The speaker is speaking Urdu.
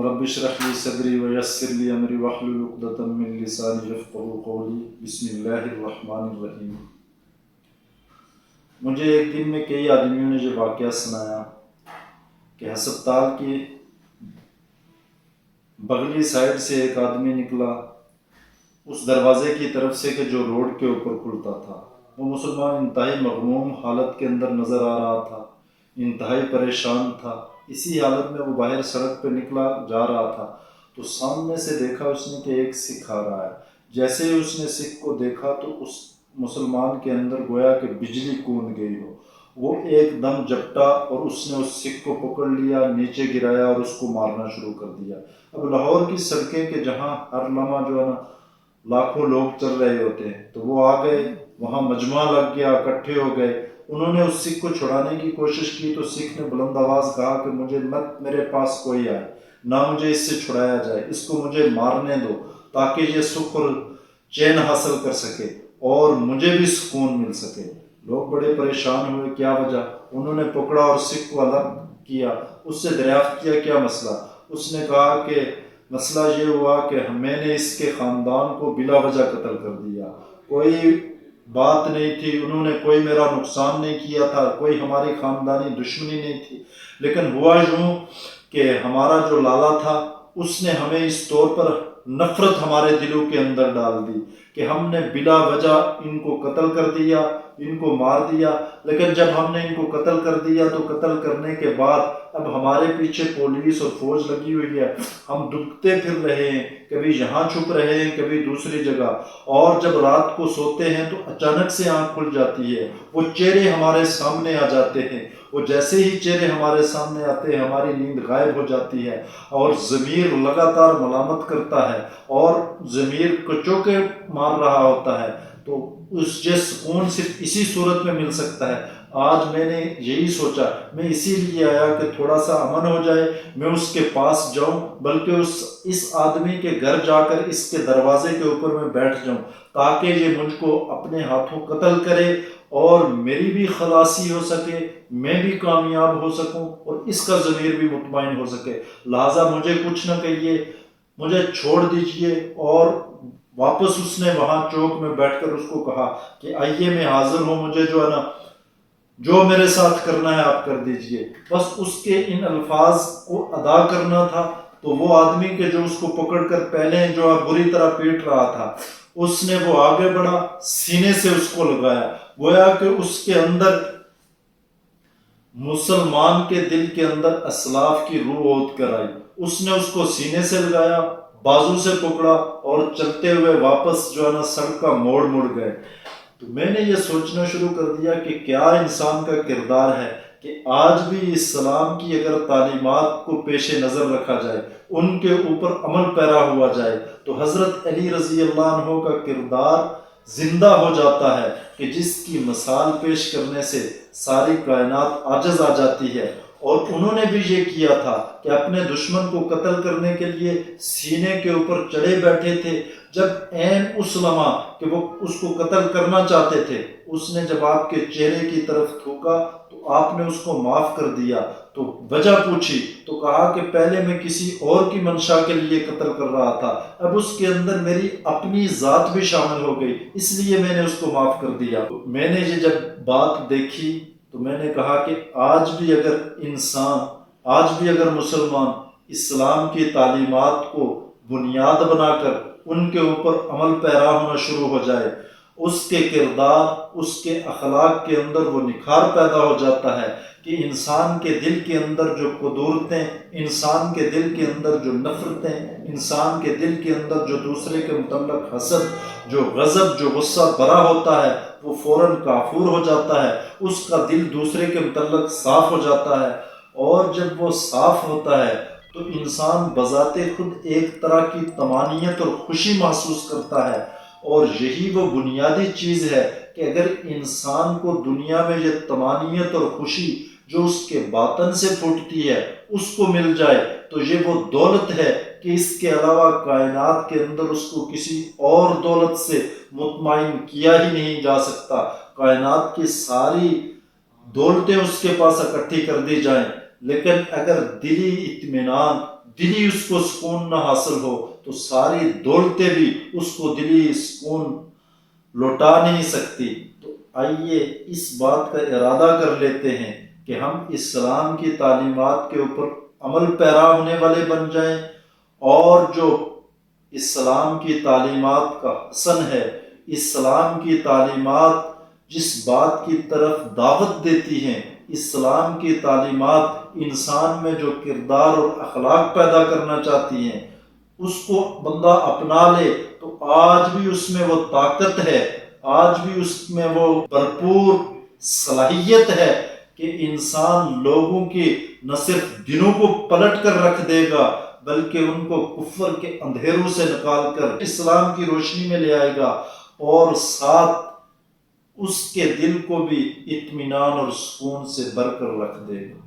رب اشرح لی صدری ویسر لی امری واحلل عقدۃ من لسانی یفقہوا قولی بسم اللہ الرحمن الرحیم۔ مجھے ایک دن میں کئی آدمیوں نے یہ واقعہ سنایا کہ ہسپتال کی بغلی سائڈ سے ایک آدمی نکلا اس دروازے کی طرف سے کہ جو روڈ کے اوپر کھلتا تھا۔ وہ مسلمان انتہائی مغموم حالت کے اندر نظر آ رہا تھا، انتہائی پریشان تھا۔ اسی حالت میں وہ باہر سڑک پہ نکلا جا رہا تھا تو سامنے سے دیکھا اس نے کہ ایک سکھ آ رہا ہے۔ جیسے ہی اس نے سکھ کو دیکھا تو اس مسلمان کے اندر گویا کہ بجلی کوند گئی ہو۔ وہ ایک دم جھپٹا اور اس نے اس سکھ کو پکڑ لیا، نیچے گرایا اور اس کو مارنا شروع کر دیا۔ اب لاہور کی سڑکیں کہ جہاں ہر لمحہ جو ہے نا لاکھوں لوگ چل رہے ہوتے ہیں، تو وہ آ گئے، وہاں مجمع لگ گیا، اکٹھے ہو گئے۔ انہوں نے اس سکھ کو چھڑانے کی کوشش کی تو سکھ نے بلند آواز کہا کہ مجھے مت میرے پاس کوئی آئے، نہ مجھے اس سے چھڑایا جائے، اس کو مجھے مارنے دو تاکہ یہ سکھ اور چین حاصل کر سکے اور مجھے بھی سکون مل سکے۔ لوگ بڑے پریشان ہوئے، کیا وجہ؟ انہوں نے پکڑا اور سکھ کو الگ کیا، اس سے دریافت کیا کیا مسئلہ۔ اس نے کہا کہ مسئلہ یہ ہوا کہ میں نے اس کے خاندان کو بلا وجہ قتل کر دیا، کوئی بات نہیں تھی، انہوں نے کوئی میرا نقصان نہیں کیا تھا، کوئی ہماری خاندانی دشمنی نہیں تھی، لیکن ہوا یوں کہ ہمارا جو لالا تھا اس نے ہمیں اس طور پر نفرت ہمارے دلوں کے اندر ڈال دی کہ ہم نے بلا وجہ ان کو قتل کر دیا، ان کو مار دیا۔ لیکن جب ہم نے ان کو قتل کر دیا تو قتل کرنے کے بعد اب ہمارے پیچھے پولیس اور فوج لگی ہوئی ہے، ہم دبکتے پھر رہے ہیں، کبھی یہاں چھپ رہے ہیں، کبھی دوسری جگہ، اور جب رات کو سوتے ہیں تو اچانک سے آنکھ کھل جاتی ہے، وہ چہرے ہمارے سامنے آ جاتے ہیں، وہ جیسے ہی چہرے ہمارے سامنے آتے ہیں ہماری نیند غائب ہو جاتی ہے، اور ضمیر لگاتار ملامت کرتا ہے اور ضمیر کو چوکے مار رہا ہوتا ہے۔ تو اس یہ سکون صرف اسی صورت میں مل سکتا ہے۔ آج میں نے یہی سوچا، میں اسی لیے آیا کہ تھوڑا سا امن ہو جائے، میں اس کے پاس جاؤں، بلکہ اس آدمی کے گھر جا کر اس کے دروازے کے اوپر میں بیٹھ جاؤں تاکہ یہ مجھ کو اپنے ہاتھوں قتل کرے اور میری بھی خلاصی ہو سکے، میں بھی کامیاب ہو سکوں اور اس کا ضمیر بھی مطمئن ہو سکے۔ لہٰذا مجھے کچھ نہ کہیے، مجھے چھوڑ دیجئے۔ اور واپس اس نے وہاں چوک میں بیٹھ کر اس کو کہا کہ آئیے میں حاضر ہوں، مجھے جو ہے نا جو میرے ساتھ کرنا ہے آپ کر دیجئے۔ بس اس کے ان الفاظ کو ادا کرنا تھا تو وہ آدمی کے جو اس کو پکڑ کر پہلے جو بری طرح پیٹ رہا تھا، اس نے وہ آگے بڑھا، سینے سے اس کو لگایا، گویا کہ اس کے اندر مسلمان کے دل کے اندر اسلاف کی روح اوت کر آئی۔ اس نے اس کو سینے سے لگایا، بازو سے پکڑا اور چلتے ہوئے واپس جو ہے نا سڑک کا موڑ مڑ گئے۔ تو میں نے یہ سوچنا شروع کر دیا کہ کیا انسان کا کردار ہے کہ آج بھی اسلام کی اگر تعلیمات کو پیش نظر رکھا جائے، ان کے اوپر عمل پیرا ہوا جائے، تو حضرت علی رضی اللہ عنہ کا کردار زندہ ہو جاتا ہے کہ جس کی مثال پیش کرنے سے ساری کائنات عاجز آ جاتی ہے۔ اور انہوں نے بھی یہ کیا تھا کہ اپنے دشمن کو قتل کرنے کے لیے سینے کے اوپر چڑھے بیٹھے تھے۔ جب عین اس لمحہ کہ وہ اس کو قتل کرنا چاہتے تھے، اس نے جب آپ کے چہرے کی طرف تھوکا تو آپ نے اس کو معاف کر دیا۔ تو وجہ پوچھی تو کہا کہ پہلے میں کسی اور کی منشا کے لیے قتل کر رہا تھا، اب اس کے اندر میری اپنی ذات بھی شامل ہو گئی، اس لیے میں نے اس کو معاف کر دیا۔ میں نے یہ جب بات دیکھی تو میں نے کہا کہ آج بھی اگر انسان، آج بھی اگر مسلمان اسلام کی تعلیمات کو بنیاد بنا کر ان کے اوپر عمل پیرا ہونا شروع ہو جائے، اس کے کردار، اس کے اخلاق کے اندر وہ نکھار پیدا ہو جاتا ہے کہ انسان کے دل کے اندر جو قدورتیں، انسان کے دل کے اندر جو نفرتیں، انسان کے دل کے اندر جو دوسرے کے متعلق حسد، جو غضب، جو غصہ بھرا ہوتا ہے، وہ فوراً کافور ہو جاتا ہے، اس کا دل دوسرے کے متعلق صاف ہو جاتا ہے۔ اور جب وہ صاف ہوتا ہے تو انسان بذات خود ایک طرح کی طمانینت اور خوشی محسوس کرتا ہے، اور یہی وہ بنیادی چیز ہے کہ اگر انسان کو دنیا میں یہ طمانینت اور خوشی جو اس کے باطن سے پھوٹتی ہے اس کو مل جائے تو یہ وہ دولت ہے کہ اس کے علاوہ کائنات کے اندر اس کو کسی اور دولت سے مطمئن کیا ہی نہیں جا سکتا۔ کائنات کی ساری دولتیں اس کے پاس اکٹھی کر دی جائیں، لیکن اگر دلی اطمینان، دلی اس کو سکون نہ حاصل ہو تو ساری دولتیں بھی اس کو دلی سکون لوٹا نہیں سکتی۔ تو آئیے اس بات کا ارادہ کر لیتے ہیں کہ ہم اسلام کی تعلیمات کے اوپر عمل پیرا ہونے والے بن جائیں، اور جو اسلام کی تعلیمات کا حسن ہے، اسلام کی تعلیمات جس بات کی طرف دعوت دیتی ہیں، اسلام کی تعلیمات انسان میں جو کردار اور اخلاق پیدا کرنا چاہتی ہیں، اس کو بندہ اپنا لے تو آج بھی اس میں وہ طاقت ہے، آج بھی اس میں وہ بھرپور صلاحیت ہے کہ انسان لوگوں کی نہ صرف دلوں کو پلٹ کر رکھ دے گا بلکہ ان کو کفر کے اندھیروں سے نکال کر اسلام کی روشنی میں لے آئے گا، اور ساتھ اس کے دل کو بھی اطمینان اور سکون سے بھر کر رکھ دے گا۔